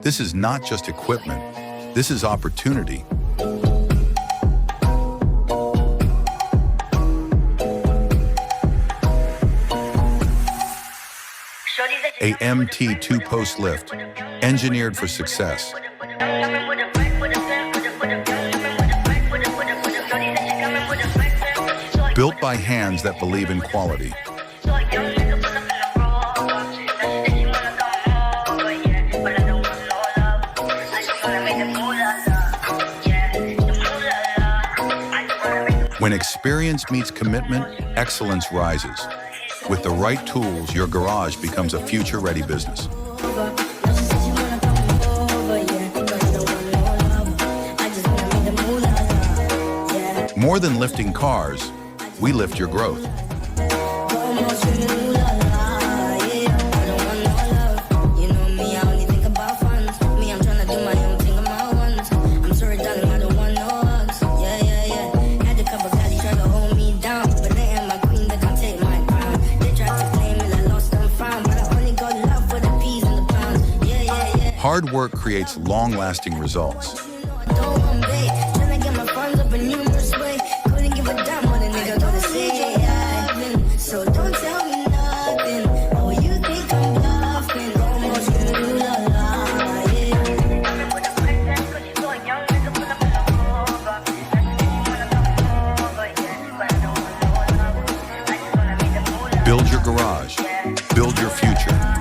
This is not just equipment, this is opportunity. A MT two-post lift, engineered for success. Built by hands that believe in quality. When experience meets commitment, excellence rises. With the right tools, your garage becomes a future-ready business. More than lifting cars, we lift your growth. Hard work creates long-lasting results. Build your garage. Build your future.